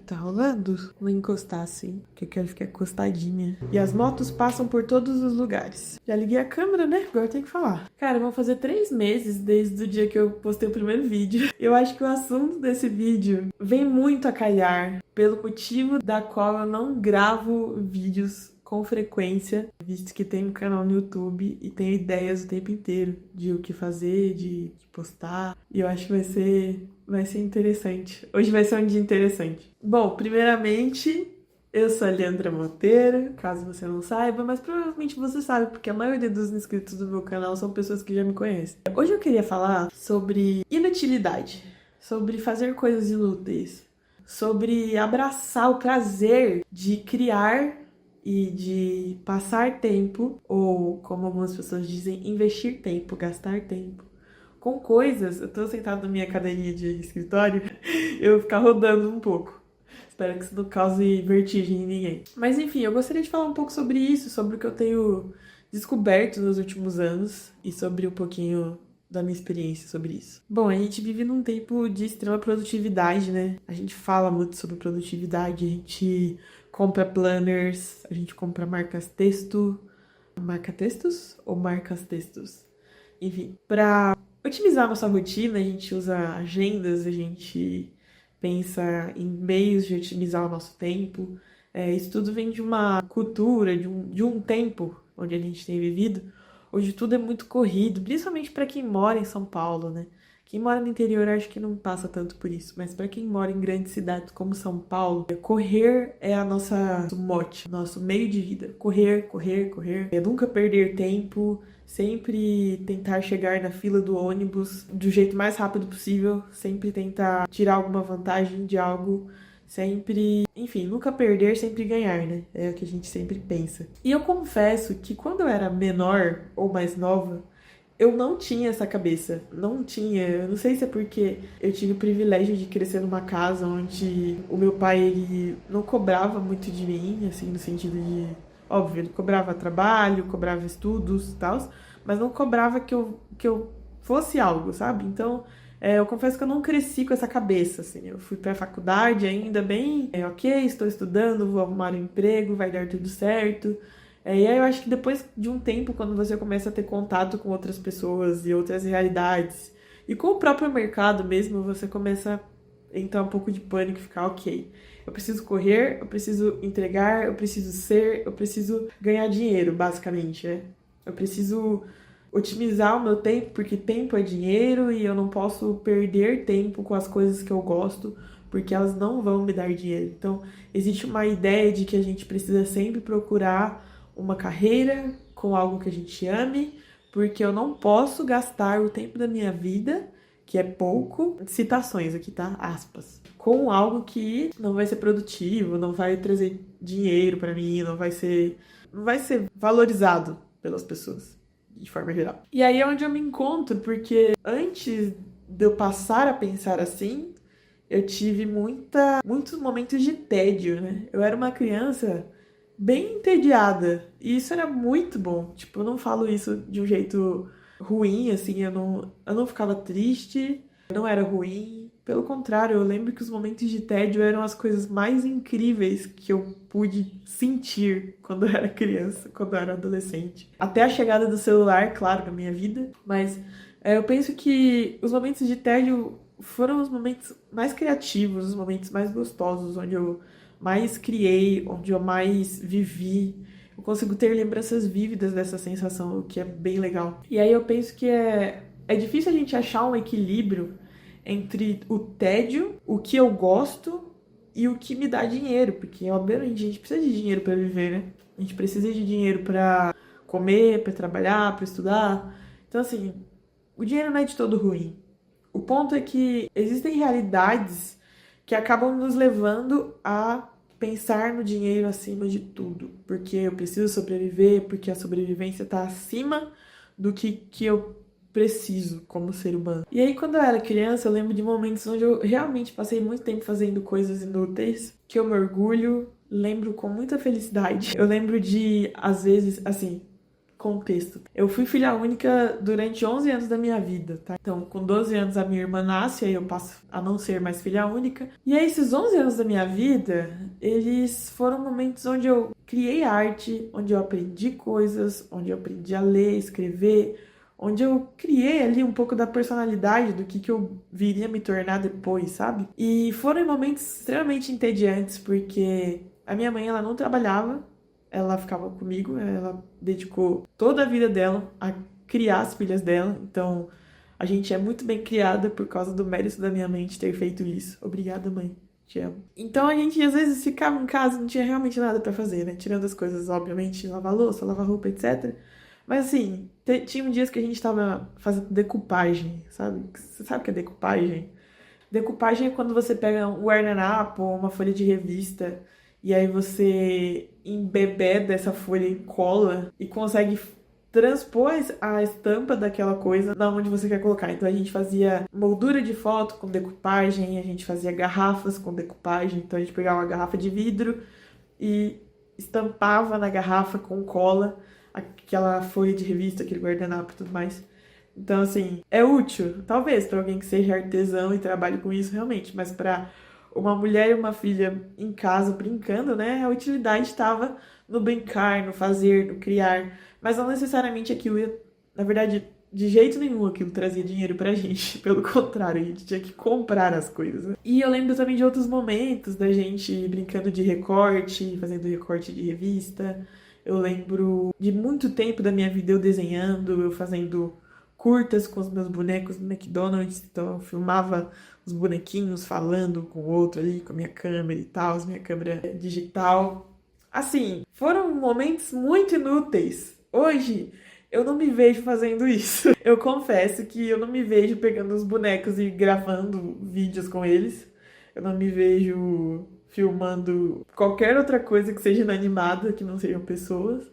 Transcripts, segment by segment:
Tá rolando? Vou encostar assim, porque eu quero ficar encostadinha. E as motos passam por todos os lugares. Já liguei a câmera, né? Agora tem que falar. Cara, vão fazer 3 meses desde o dia que eu postei o primeiro vídeo. Eu acho que o assunto desse vídeo vem muito a calhar pelo motivo da qual eu não gravo vídeos com frequência, visto que tenho um canal no YouTube e tenho ideias o tempo inteiro de o que fazer, de postar. E eu acho que vai ser interessante. Hoje vai ser um dia interessante. Bom, primeiramente, eu sou a Leandra Monteiro, caso você não saiba, mas provavelmente você sabe, porque a maioria dos inscritos do meu canal são pessoas que já me conhecem. Hoje eu queria falar sobre inutilidade, sobre fazer coisas inúteis, sobre abraçar o prazer de criar e de passar tempo, ou como algumas pessoas dizem, investir tempo, gastar tempo, com coisas. Eu tô sentada na minha cadeirinha de escritório, eu vou ficar rodando um pouco. Espero que isso não cause vertigem em ninguém. Mas enfim, eu gostaria de falar um pouco sobre isso, sobre o que eu tenho descoberto nos últimos anos e sobre um pouquinho da minha experiência sobre isso. Bom, a gente vive num tempo de extrema produtividade, né? A gente fala muito sobre produtividade, a gente compra planners, a gente compra marcas texto, marca textos ou marcas textos? Enfim, para otimizar a nossa rotina, a gente usa agendas, a gente pensa em meios de otimizar o nosso tempo. Isso tudo vem de uma cultura, de um tempo onde a gente tem vivido, onde tudo é muito corrido, principalmente para quem mora em São Paulo, né? Quem mora no interior acho que não passa tanto por isso, mas para quem mora em grandes cidades como São Paulo, correr é a nosso mote, nosso meio de vida. Correr, correr, correr. Nunca perder tempo, sempre tentar chegar na fila do ônibus do jeito mais rápido possível, sempre tentar tirar alguma vantagem de algo, sempre, enfim, nunca perder, sempre ganhar, né? É o que a gente sempre pensa. E eu confesso que quando eu era menor ou mais nova, eu não tinha essa cabeça, não tinha. Eu não sei se é porque eu tive o privilégio de crescer numa casa onde o meu pai, ele não cobrava muito de mim, assim, no sentido de... Óbvio, ele cobrava trabalho, cobrava estudos e tal, mas não cobrava que eu fosse algo, sabe? Então, eu confesso que eu não cresci com essa cabeça, assim. Eu fui pra faculdade ainda bem, ok, estou estudando, vou arrumar um emprego, vai dar tudo certo. E aí eu acho que depois de um tempo, quando você começa a ter contato com outras pessoas e outras realidades, e com o próprio mercado mesmo, você começa a entrar um pouco de pânico e ficar, ok, eu preciso correr, eu preciso entregar, eu preciso ser, eu preciso ganhar dinheiro, basicamente, né? Eu preciso otimizar o meu tempo, porque tempo é dinheiro e eu não posso perder tempo com as coisas que eu gosto, porque elas não vão me dar dinheiro. Então, existe uma ideia de que a gente precisa sempre procurar uma carreira com algo que a gente ame, porque eu não posso gastar o tempo da minha vida, que é pouco, citações aqui, tá? Aspas, com algo que não vai ser produtivo, não vai trazer dinheiro pra mim, não vai ser valorizado pelas pessoas, de forma geral. E aí é onde eu me encontro, porque antes de eu passar a pensar assim, eu tive muitos momentos de tédio, né? Eu era uma criança bem entediada. E isso era muito bom. Tipo, eu não falo isso de um jeito ruim, assim, eu não ficava triste, não era ruim. Pelo contrário, eu lembro que os momentos de tédio eram as coisas mais incríveis que eu pude sentir quando eu era criança, quando eu era adolescente. Até a chegada do celular, claro, na minha vida. Mas eu penso que os momentos de tédio foram os momentos mais criativos, os momentos mais gostosos, onde eu mais criei, onde eu mais vivi. Eu consigo ter lembranças vívidas dessa sensação, o que é bem legal. E aí eu penso que é difícil a gente achar um equilíbrio entre o tédio, o que eu gosto e o que me dá dinheiro, porque obviamente a gente precisa de dinheiro para viver, né? A gente precisa de dinheiro para comer, para trabalhar, para estudar. Então assim, o dinheiro não é de todo ruim. O ponto é que existem realidades que acabam nos levando a pensar no dinheiro acima de tudo. Porque eu preciso sobreviver, porque a sobrevivência está acima do que eu preciso como ser humano. E aí, quando eu era criança, eu lembro de momentos onde eu realmente passei muito tempo fazendo coisas inúteis, que eu me orgulho, lembro com muita felicidade. Eu lembro de, às vezes, assim, contexto. Eu fui filha única durante 11 anos da minha vida, tá? Então, com 12 anos a minha irmã nasce, aí eu passo a não ser mais filha única. E aí, esses 11 anos da minha vida, eles foram momentos onde eu criei arte, onde eu aprendi coisas, onde eu aprendi a ler, escrever, onde eu criei ali um pouco da personalidade do que eu viria me tornar depois, sabe? E foram momentos extremamente entediantes, porque a minha mãe, ela não trabalhava, ela ficava comigo, ela dedicou toda a vida dela a criar as filhas dela, então a gente é muito bem criada por causa do mérito da minha mãe de ter feito isso. Obrigada, mãe. Te amo. Então a gente às vezes ficava em casa, não tinha realmente nada pra fazer, né? Tirando as coisas, obviamente, lavar louça, lavar roupa, etc. Mas assim, tinha dias que a gente tava fazendo decupagem, sabe? Você sabe o que é decupagem? Decupagem é quando você pega um guardanapo ou uma folha de revista e aí você embebeda essa folha em cola e consegue transpor a estampa daquela coisa na onde você quer colocar. Então a gente fazia moldura de foto com decupagem, a gente fazia garrafas com decupagem. Então a gente pegava uma garrafa de vidro e estampava na garrafa com cola aquela folha de revista, aquele guardanapo e tudo mais. Então, assim, é útil, talvez, para alguém que seja artesão e trabalhe com isso realmente, mas para uma mulher e uma filha em casa brincando, né, a utilidade estava no brincar, no fazer, no criar, mas não necessariamente aquilo ia, na verdade, de jeito nenhum aquilo trazia dinheiro pra gente, pelo contrário, a gente tinha que comprar as coisas, né? E eu lembro também de outros momentos da gente brincando de recorte, fazendo recorte de revista. Eu lembro de muito tempo da minha vida eu desenhando, eu fazendo curtas com os meus bonecos no McDonald's, então eu filmava os bonequinhos falando com o outro ali, com a minha câmera e tal, minha câmera digital. Assim, foram momentos muito inúteis. Hoje, eu não me vejo fazendo isso. Eu confesso que eu não me vejo pegando os bonecos e gravando vídeos com eles. Eu não me vejo filmando qualquer outra coisa que seja inanimada, que não sejam pessoas.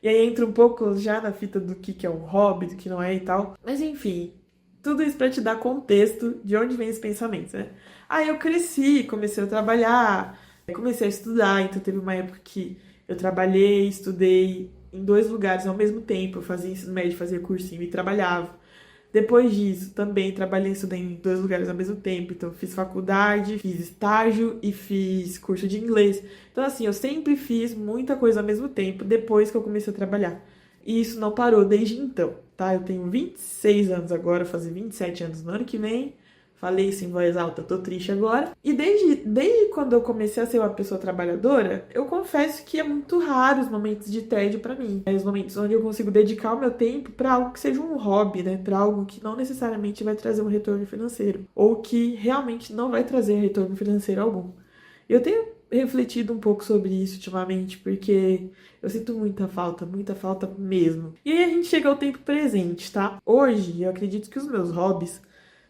E aí entra um pouco já na fita do que é um hobby, do que não é e tal. Mas enfim, tudo isso pra te dar contexto de onde vem esse pensamento, né? Aí eu cresci, comecei a trabalhar, comecei a estudar, então teve uma época que eu trabalhei, estudei em 2 lugares ao mesmo tempo. Eu fazia ensino médio, fazia cursinho e trabalhava. Depois disso, também trabalhei e estudei em 2 lugares ao mesmo tempo. Então, fiz faculdade, fiz estágio e fiz curso de inglês. Então, assim, eu sempre fiz muita coisa ao mesmo tempo depois que eu comecei a trabalhar. E isso não parou desde então, tá? Eu tenho 26 anos agora, vou fazer 27 anos no ano que vem. Falei isso em voz alta, tô triste agora. E desde quando eu comecei a ser uma pessoa trabalhadora, eu confesso que é muito raro os momentos de tédio pra mim. Os momentos onde eu consigo dedicar o meu tempo pra algo que seja um hobby, né? Pra algo que não necessariamente vai trazer um retorno financeiro. Ou que realmente não vai trazer retorno financeiro algum. Eu tenho refletido um pouco sobre isso ultimamente, porque eu sinto muita falta mesmo. E aí a gente chega ao tempo presente, tá? Hoje, eu acredito que os meus hobbies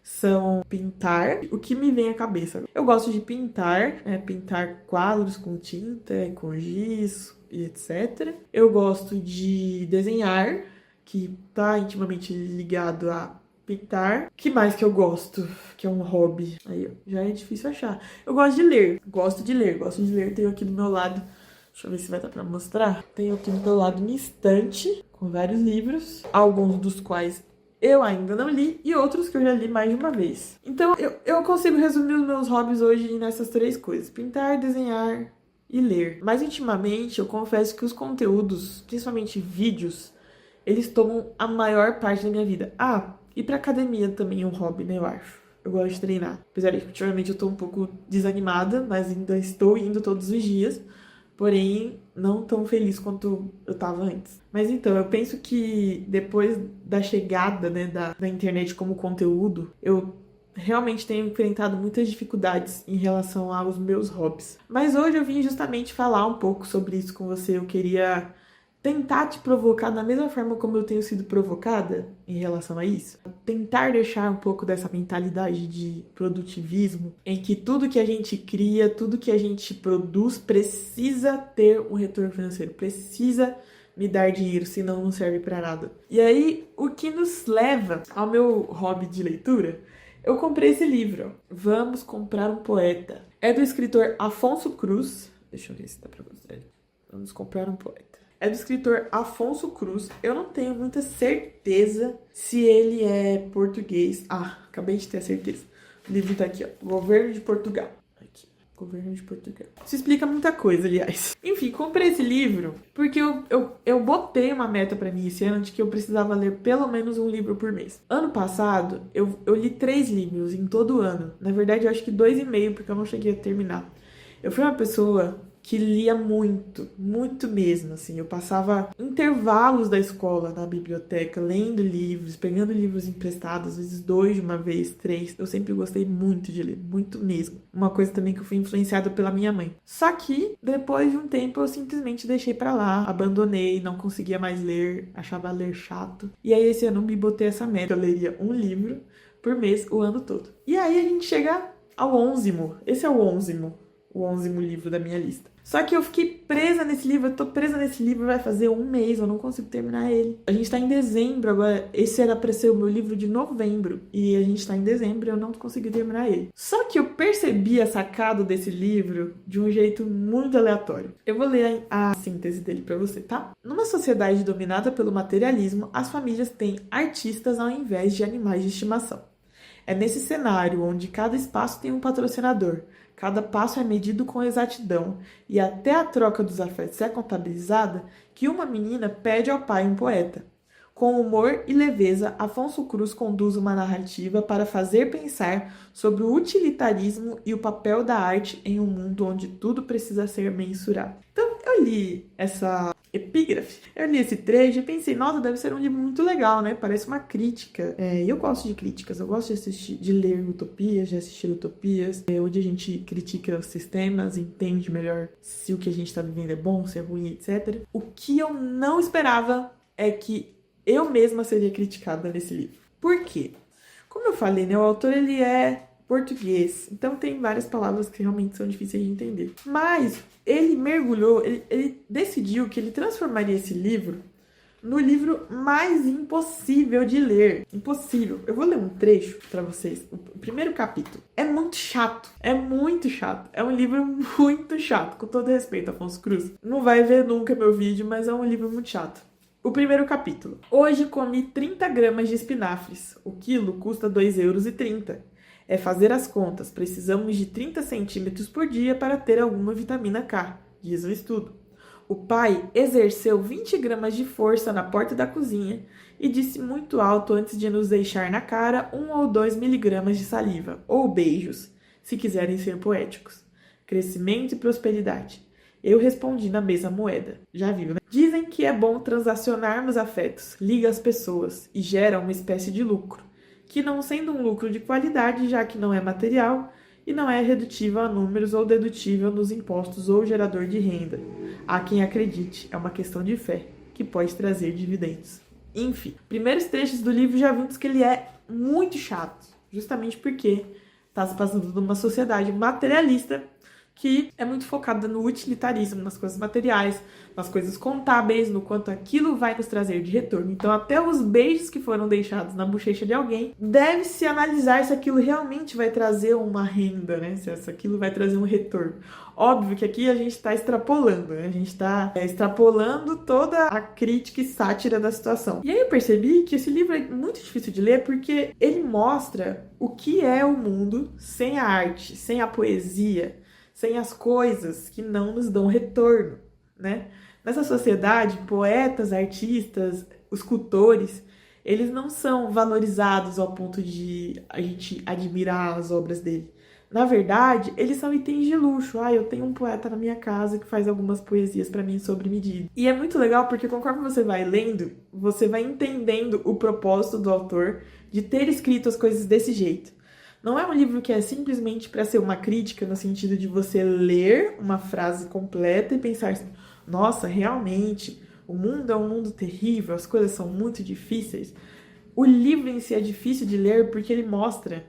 são pintar, o que me vem à cabeça. Eu gosto de pintar, pintar quadros com tinta, com giz e etc. Eu gosto de desenhar, que tá intimamente ligado a pintar. Que mais que eu gosto? Que é um hobby. Aí, ó, já é difícil achar. Eu gosto de ler. Gosto de ler. Tenho aqui do meu lado. Deixa eu ver se vai dar pra mostrar. Tenho aqui do meu lado uma estante com vários livros, alguns dos quais eu ainda não li e outros que eu já li mais de uma vez. Então, eu consigo resumir os meus hobbies hoje nessas 3 coisas: pintar, desenhar e ler. Mas, intimamente, eu confesso que os conteúdos, principalmente vídeos, eles tomam a maior parte da minha vida. Ah, e pra academia também é um hobby, né, eu acho. Eu gosto de treinar. Apesar de que, ultimamente, eu tô um pouco desanimada, mas ainda estou indo todos os dias. Porém, não tão feliz quanto eu tava antes. Mas então, eu penso que depois da chegada, né, da internet como conteúdo, eu realmente tenho enfrentado muitas dificuldades em relação aos meus hobbies. Mas hoje eu vim justamente falar um pouco sobre isso com você. Eu queria tentar te provocar da mesma forma como eu tenho sido provocada em relação a isso. Tentar deixar um pouco dessa mentalidade de produtivismo, em que tudo que a gente cria, tudo que a gente produz precisa ter um retorno financeiro, precisa me dar dinheiro, senão não serve pra nada. E aí, o que nos leva ao meu hobby de leitura, eu comprei esse livro, Vamos Comprar um Poeta. É do escritor Afonso Cruz. Deixa eu ver se dá pra mostrar. Vamos Comprar um Poeta. é do escritor Afonso Cruz. Eu não tenho muita certeza se ele é português. Acabei de ter a certeza. O livro tá aqui, ó. Governo de Portugal. Aqui, Governo de Portugal. Isso explica muita coisa, aliás. Enfim, comprei esse livro porque eu botei uma meta pra mim esse ano de que eu precisava ler pelo menos um livro por mês. Ano passado, eu li 3 livros em todo o ano. Na verdade, eu acho que 2,5, porque eu não cheguei a terminar. Eu fui uma pessoa que lia muito, muito mesmo, assim. Eu passava intervalos da escola na biblioteca, lendo livros, pegando livros emprestados, às vezes 2 de uma vez, 3. Eu sempre gostei muito de ler, muito mesmo. Uma coisa também que eu fui influenciada pela minha mãe. Só que, depois de um tempo, eu simplesmente deixei pra lá, abandonei, não conseguia mais ler, achava ler chato. E aí, esse ano, me botei essa meta. Eu leria um livro por mês o ano todo. E aí, a gente chega ao 11º. Esse é o 11º. O 11º livro da minha lista. Só que eu fiquei presa nesse livro, eu tô presa nesse livro, vai fazer um mês, eu não consigo terminar ele. A gente tá em dezembro agora, esse era pra ser o meu livro de novembro, e a gente tá em dezembro e eu não consegui terminar ele. Só que eu percebi a sacada desse livro de um jeito muito aleatório. Eu vou ler a síntese dele pra você, tá? Numa sociedade dominada pelo materialismo, as famílias têm artistas ao invés de animais de estimação. É nesse cenário onde cada espaço tem um patrocinador, cada passo é medido com exatidão e até a troca dos afetos é contabilizada, que uma menina pede ao pai um poeta. Com humor e leveza, Afonso Cruz conduz uma narrativa para fazer pensar sobre o utilitarismo e o papel da arte em um mundo onde tudo precisa ser mensurado. Então, eu li essa epígrafe, eu li esse trecho e pensei, nossa, deve ser um livro muito legal, né? Parece uma crítica. E eu gosto de críticas, eu gosto de ler utopias, de assistir utopias, onde a gente critica os sistemas, entende melhor se o que a gente está vivendo é bom, se é ruim, etc. O que eu não esperava é que eu mesma seria criticada nesse livro. Por quê? Como eu falei, né? O autor, ele é português, então tem várias palavras que realmente são difíceis de entender. Mas ele mergulhou, ele decidiu que ele transformaria esse livro no livro mais impossível de ler. Impossível. Eu vou ler um trecho pra vocês. O primeiro capítulo. É muito chato. É muito chato. É um livro muito chato. Com todo respeito, Afonso Cruz. Não vai ver nunca meu vídeo, mas é um livro muito chato. O primeiro capítulo. Hoje comi 30 gramas de espinafres. O quilo custa 2,30 €. É fazer as contas. Precisamos de 30 centímetros por dia para ter alguma vitamina K, diz o estudo. O pai exerceu 20 gramas de força na porta da cozinha e disse muito alto antes de nos deixar na cara 1 ou 2 miligramas de saliva, ou beijos, se quiserem ser poéticos. Crescimento e prosperidade. Eu respondi na mesma moeda. Já viu, né? Dizem que é bom transacionarmos afetos, liga as pessoas e gera uma espécie de lucro, que não sendo um lucro de qualidade, já que não é material e não é redutível a números ou dedutível nos impostos ou gerador de renda. Há quem acredite, é uma questão de fé, que pode trazer dividendos. Enfim, primeiros trechos do livro já vimos que ele é muito chato, justamente porque está se passando numa sociedade materialista que é muito focada no utilitarismo, nas coisas materiais, nas coisas contábeis, no quanto aquilo vai nos trazer de retorno. Então, até os beijos que foram deixados na bochecha de alguém, deve-se analisar se aquilo realmente vai trazer uma renda, né? Se aquilo vai trazer um retorno. Óbvio que aqui a gente está extrapolando, né? A gente está extrapolando toda a crítica e sátira da situação. E aí eu percebi que esse livro é muito difícil de ler porque ele mostra o que é o mundo sem a arte, sem a poesia, sem as coisas que não nos dão retorno, né? Nessa sociedade, poetas, artistas, os cultores, eles não são valorizados ao ponto de a gente admirar as obras dele. Na verdade, eles são itens de luxo. Eu tenho um poeta na minha casa que faz algumas poesias pra mim sobre medida. E é muito legal porque conforme você vai lendo, você vai entendendo o propósito do autor de ter escrito as coisas desse jeito. Não é um livro que é simplesmente para ser uma crítica no sentido de você ler uma frase completa e pensar assim, nossa, realmente, o mundo é um mundo terrível, as coisas são muito difíceis. O livro em si é difícil de ler porque ele mostra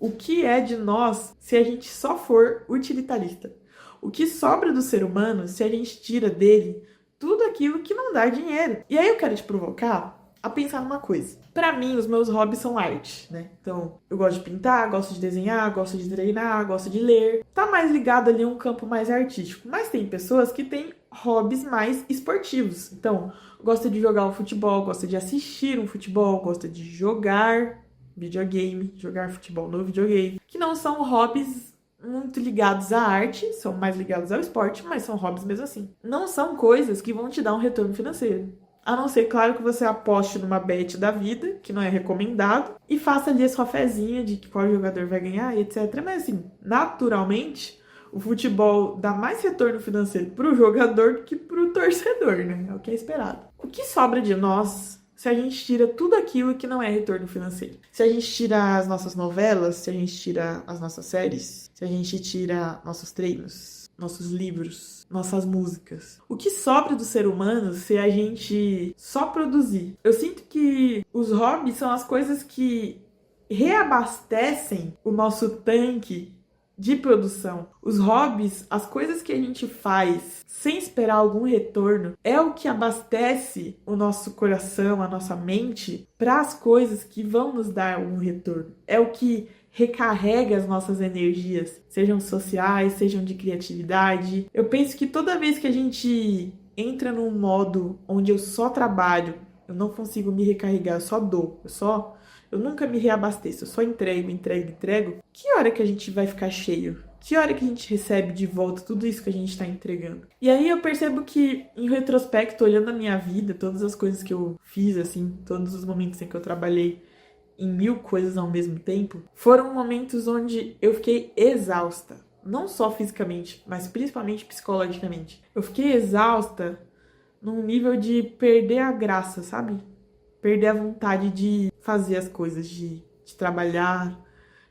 o que é de nós se a gente só for utilitarista. O que sobra do ser humano se a gente tira dele tudo aquilo que não dá dinheiro. E aí eu quero te provocar a pensar numa coisa. Pra mim, os meus hobbies são arte, né? Então, eu gosto de pintar, gosto de desenhar, gosto de treinar, gosto de ler. Tá mais ligado ali a um campo mais artístico. Mas tem pessoas que têm hobbies mais esportivos. Então, gosta de jogar um futebol, gosta de assistir um futebol, gosta de jogar videogame, jogar futebol no videogame. Que não são hobbies muito ligados à arte, são mais ligados ao esporte, mas são hobbies mesmo assim. Não são coisas que vão te dar um retorno financeiro. A não ser, claro, que você aposte numa bet da vida, que não é recomendado, e faça ali a sua fezinha de que qual jogador vai ganhar, etc. Mas assim, naturalmente, o futebol dá mais retorno financeiro pro jogador do que pro torcedor, né? É o que é esperado. O que sobra de nós se a gente tira tudo aquilo que não é retorno financeiro? Se a gente tira as nossas novelas, se a gente tira as nossas séries, se a gente tira nossos treinos, nossos livros, nossas músicas. O que sobra do ser humano se a gente só produzir? Eu sinto que os hobbies são as coisas que reabastecem o nosso tanque de produção. Os hobbies, as coisas que a gente faz sem esperar algum retorno, é o que abastece o nosso coração, a nossa mente, para as coisas que vão nos dar algum retorno. É o que recarrega as nossas energias, sejam sociais, sejam de criatividade. Eu penso que toda vez que a gente entra num modo onde eu só trabalho, eu não consigo me recarregar, eu só dou, eu nunca me reabasteço, eu só entrego. Que hora que a gente vai ficar cheio? Que hora que a gente recebe de volta tudo isso que a gente está entregando? E aí eu percebo que, em retrospecto, olhando a minha vida, todas as coisas que eu fiz, assim, todos os momentos em que eu trabalhei em 1000 coisas ao mesmo tempo, foram momentos onde eu fiquei exausta. Não só fisicamente, mas principalmente psicologicamente. Eu fiquei exausta num nível de perder a graça, sabe? Perder a vontade de fazer as coisas, de trabalhar,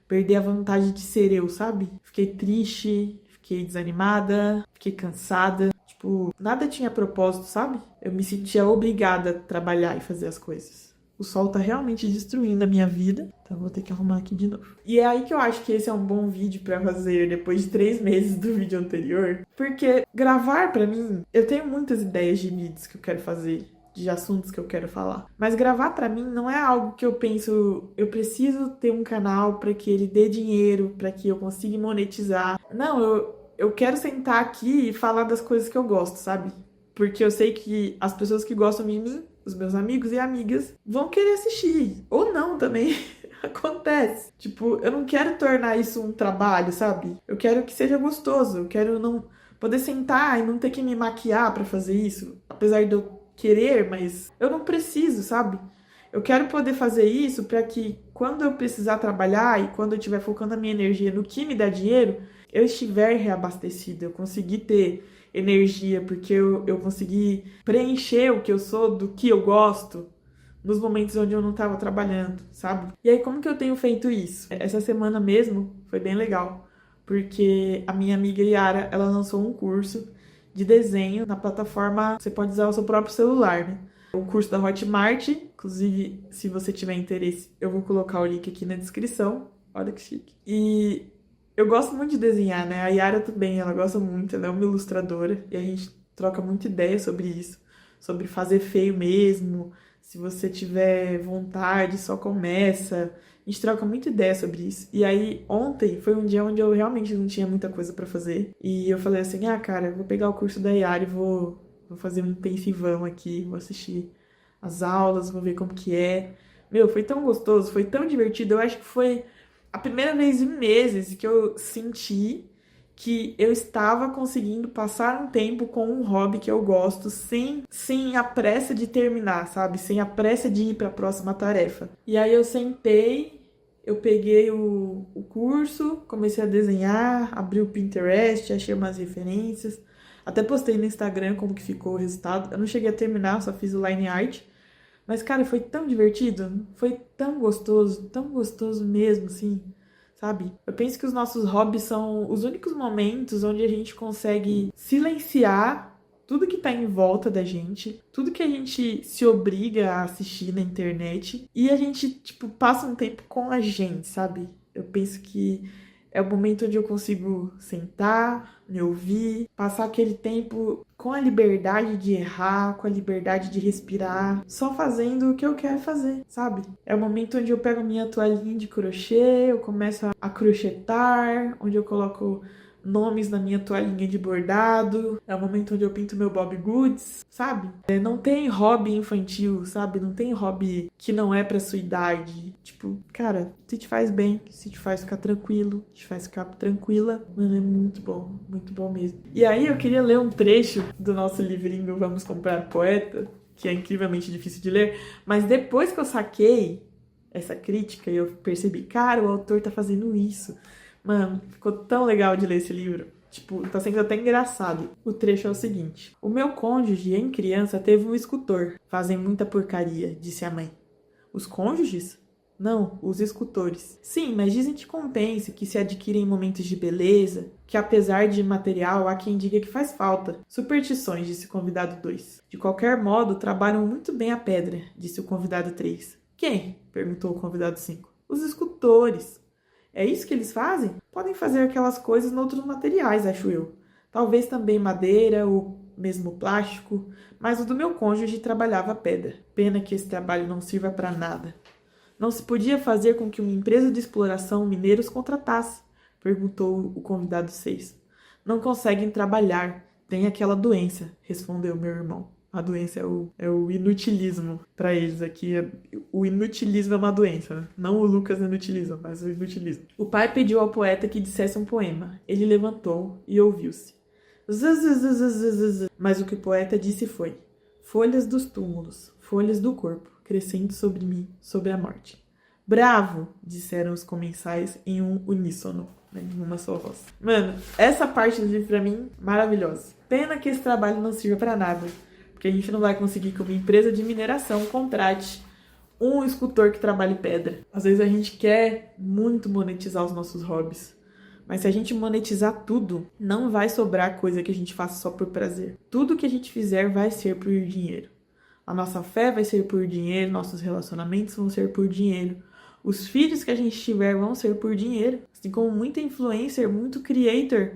perder a vontade de ser eu, sabe? Fiquei triste, fiquei desanimada, fiquei cansada. Tipo, nada tinha propósito, sabe? Eu me sentia obrigada a trabalhar e fazer as coisas. O sol tá realmente destruindo a minha vida, então vou ter que arrumar aqui de novo. E é aí que eu acho que esse é um bom vídeo pra fazer depois de 3 meses do vídeo anterior. Porque gravar pra mim, eu tenho muitas ideias de vídeos que eu quero fazer, de assuntos que eu quero falar. Mas gravar pra mim não é algo que eu penso, eu preciso ter um canal pra que ele dê dinheiro, pra que eu consiga monetizar. Não, eu quero sentar aqui e falar das coisas que eu gosto, sabe? Porque eu sei que as pessoas que gostam de mim, os meus amigos e amigas, vão querer assistir. Ou não também. Acontece. Tipo, eu não quero tornar isso um trabalho, sabe? Eu quero que seja gostoso. Eu quero não poder sentar e não ter que me maquiar pra fazer isso. Apesar de eu querer, mas eu não preciso, sabe? Eu quero poder fazer isso pra que quando eu precisar trabalhar e quando eu estiver focando a minha energia no que me dá dinheiro, eu estiver reabastecida, eu conseguir ter energia, porque eu consegui preencher o que eu sou, do que eu gosto, nos momentos onde eu não estava trabalhando, sabe? E aí, como que eu tenho feito isso? Essa semana mesmo foi bem legal, porque a minha amiga Yara, ela lançou um curso de desenho na plataforma, você pode usar o seu próprio celular, né? O curso da Hotmart, inclusive, se você tiver interesse, eu vou colocar o link aqui na descrição. Olha que chique. E eu gosto muito de desenhar, né? A Yara também, ela gosta muito, ela é uma ilustradora e a gente troca muita ideia sobre isso, sobre fazer feio mesmo. Se você tiver vontade, só começa. A gente troca muita ideia sobre isso. E aí, ontem foi um dia onde eu realmente não tinha muita coisa pra fazer. E eu falei assim, cara, eu vou pegar o curso da Yara e vou fazer um intensivão aqui, vou assistir as aulas, vou ver como que é. Meu, foi tão gostoso, foi tão divertido. Eu acho que foi a primeira vez em meses que eu senti que eu estava conseguindo passar um tempo com um hobby que eu gosto sem a pressa de terminar, sabe? Sem a pressa de ir para a próxima tarefa. E aí eu sentei, eu peguei o curso, comecei a desenhar, abri o Pinterest, achei umas referências. Até postei no Instagram como que ficou o resultado. Eu não cheguei a terminar, só fiz o line art. Mas, cara, foi tão divertido, foi tão gostoso mesmo, assim, sabe? Eu penso que os nossos hobbies são os únicos momentos onde a gente consegue silenciar tudo que tá em volta da gente, tudo que a gente se obriga a assistir na internet, e a gente, tipo, passa um tempo com a gente, sabe? Eu penso que É o momento onde eu consigo sentar, me ouvir, passar aquele tempo com a liberdade de errar, com a liberdade de respirar, só fazendo o que eu quero fazer, sabe? É o momento onde eu pego a minha toalhinha de crochê, eu começo a crochetar, onde eu coloco nomes na minha toalhinha de bordado. É o momento onde eu pinto meu Bob Goods, sabe? Não tem hobby infantil, sabe? Não tem hobby que não é pra sua idade. Tipo, cara, se te faz bem, se te faz ficar tranquilo, te faz ficar tranquila, mano, é muito bom mesmo. E aí eu queria ler um trecho do nosso livrinho Vamos Comprar Poeta, que é incrivelmente difícil de ler, mas depois que eu saquei essa crítica, eu percebi, cara, o autor tá fazendo isso. Mano, ficou tão legal de ler esse livro. Tipo, tá sendo até engraçado. O trecho é o seguinte. O meu cônjuge, em criança, teve um escultor. Fazem muita porcaria, disse a mãe. Os cônjuges? Não, os escultores. Sim, mas dizem que compensa, que se adquirem em momentos de beleza, que apesar de material, há quem diga que faz falta. Superstições, disse o convidado 2. De qualquer modo, trabalham muito bem a pedra, disse o convidado 3. Quem? Perguntou o convidado 5. Os escultores. É isso que eles fazem? Podem fazer aquelas coisas em outros materiais, acho eu. Talvez também madeira ou mesmo plástico, mas o do meu cônjuge trabalhava pedra. Pena que esse trabalho não sirva para nada. Não se podia fazer com que uma empresa de exploração mineira os contratasse? Perguntou o convidado 6. Não conseguem trabalhar, tem aquela doença, respondeu meu irmão. A doença é o inutilismo para eles aqui. O inutilismo é uma doença, né? Não o Lucas inutilismo, mas o inutilismo. O pai pediu ao poeta que dissesse um poema. Ele levantou e ouviu-se. Mas o que o poeta disse foi: folhas dos túmulos, folhas do corpo, crescendo sobre mim, sobre a morte. Bravo! Disseram os comensais em um uníssono, né? Em uma só voz. Mano, essa parte do livro pra mim, maravilhosa. Pena que esse trabalho não sirva pra nada. Porque a gente não vai conseguir que uma empresa de mineração contrate um escultor que trabalhe pedra. Às vezes a gente quer muito monetizar os nossos hobbies. Mas se a gente monetizar tudo, não vai sobrar coisa que a gente faça só por prazer. Tudo que a gente fizer vai ser por dinheiro. A nossa fé vai ser por dinheiro, nossos relacionamentos vão ser por dinheiro. Os filhos que a gente tiver vão ser por dinheiro. Assim como muita influencer, muito creator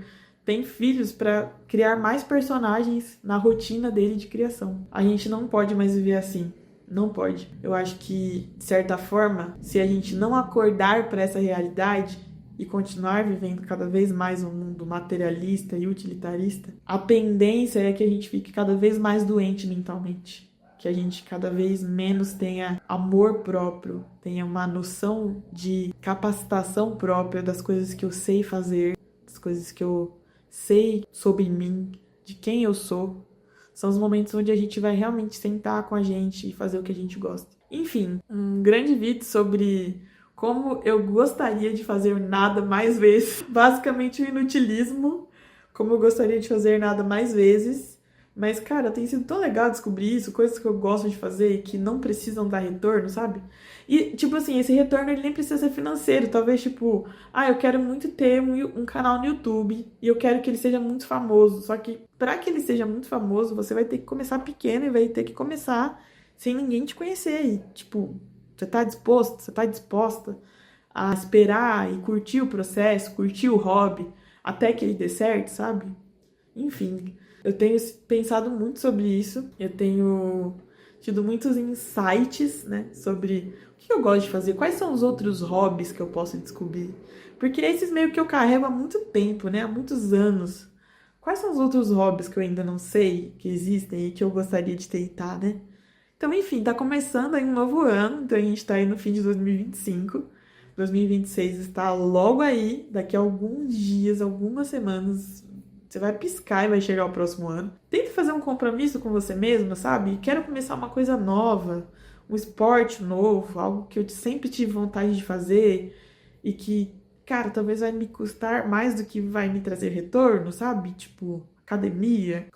tem filhos para criar mais personagens na rotina dele de criação. A gente não pode mais viver assim. Não pode. Eu acho que, de certa forma, se a gente não acordar para essa realidade e continuar vivendo cada vez mais um mundo materialista e utilitarista, a tendência é que a gente fique cada vez mais doente mentalmente. Que a gente cada vez menos tenha amor próprio, tenha uma noção de capacitação própria das coisas que eu sei fazer, das coisas que eu sei sobre mim, de quem eu sou. São os momentos onde a gente vai realmente sentar com a gente e fazer o que a gente gosta. Enfim, um grande vídeo sobre como eu gostaria de fazer nada mais vezes. Basicamente o inutilismo, como eu gostaria de fazer nada mais vezes. Mas, cara, tem sido tão legal descobrir isso, coisas que eu gosto de fazer e que não precisam dar retorno, sabe? E, tipo assim, esse retorno ele nem precisa ser financeiro. Talvez, tipo, eu quero muito ter um canal no YouTube e eu quero que ele seja muito famoso. Só que, pra que ele seja muito famoso, você vai ter que começar pequeno e vai ter que começar sem ninguém te conhecer. E, tipo, você tá disposto, você tá disposta a esperar e curtir o processo, curtir o hobby, até que ele dê certo, sabe? Enfim, eu tenho pensado muito sobre isso. Eu tenho tido muitos insights, né, sobre o que eu gosto de fazer, quais são os outros hobbies que eu posso descobrir. Porque esses meio que eu carrego há muito tempo, né, há muitos anos. Quais são os outros hobbies que eu ainda não sei que existem e que eu gostaria de tentar, né? Então, enfim, tá começando aí um novo ano, então a gente tá aí no fim de 2025. 2026 está logo aí, daqui a alguns dias, algumas semanas, você vai piscar e vai chegar o próximo ano. Tenta fazer um compromisso com você mesma, sabe? Quero começar uma coisa nova, um esporte novo, algo que eu sempre tive vontade de fazer e que, cara, talvez vai me custar mais do que vai me trazer retorno, sabe? Tipo, academia,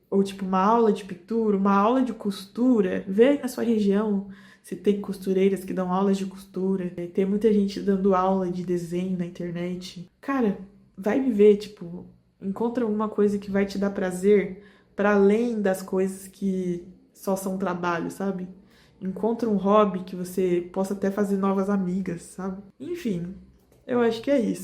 ou tipo uma aula de pintura, uma aula de costura. Vê na sua região se tem costureiras que dão aulas de costura. Tem muita gente dando aula de desenho na internet. Cara, vai viver, tipo, encontra alguma coisa que vai te dar prazer para além das coisas que só são trabalho, sabe? Encontra um hobby que você possa até fazer novas amigas, sabe? Enfim, eu acho que é isso.